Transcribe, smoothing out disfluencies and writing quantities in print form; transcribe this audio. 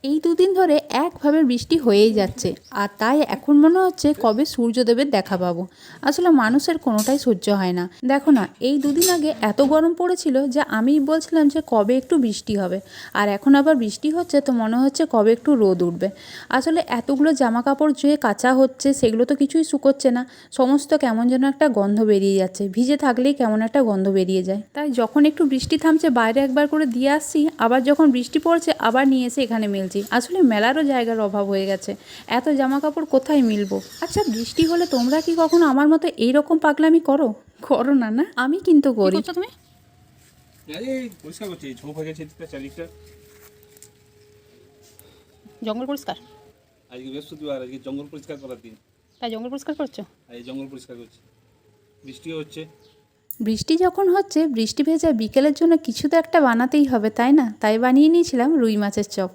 এই দুদিন ধরে একভাবে বৃষ্টি হয়েই যাচ্ছে, আর তাই এখন মনে হচ্ছে কবে সূর্যদেবের দেখা পাবো। আসলে মানুষের কোনোটাই সহ্য হয় না। দেখো না, এই দুদিন আগে এত গরম পড়েছিল যে আমি বলছিলাম যে কবে একটু বৃষ্টি হবে, আর এখন আবার বৃষ্টি হচ্ছে তো মনে হচ্ছে কবে একটু রোদ উঠবে। আসলে এতগুলো জামা কাপড় যে কাচা হচ্ছে সেগুলো তো কিছুই শুকোচ্ছে না, সমস্ত কেমন যেন একটা গন্ধ বেরিয়ে যাচ্ছে, ভিজে থাকলেই কেমন একটা গন্ধ বেরিয়ে যায়। তাই যখন একটু বৃষ্টি থামছে বাইরে একবার করে দিয়ে আসছি, আবার যখন বৃষ্টি পড়ছে আবার নিয়ে এসে এখানে মেলছি। আসলে মেলারও জায়গার অভাব হয়ে গেছে, এত জামা কাপড় কোথায় মিলবো। আচ্ছা, বৃষ্টি হলে তোমরা কি কখনো আমার মতো এইরকম পাগলামি করো? করো না? না, আমি কিন্তু করি। তুমি পরিষ্কার করছি, ঝোপ হয়ে গেছে চারিদিকটা। জঙ্গল পরিষ্কার? আজকে বৃহস্পতিবার, আজকে জঙ্গল পরিষ্কার করার দিন। তাই জঙ্গল পরিষ্কার করছো? এই জঙ্গল পরিষ্কার করছি, বৃষ্টিও হচ্ছে। বৃষ্টি যখন হচ্ছে, বৃষ্টি ভেজা বিকেলের জন্য কিছু তো একটা বানাতেই হবে, তাই না? তাই বানিয়ে নিয়েছিলাম রুই মাছের চপ।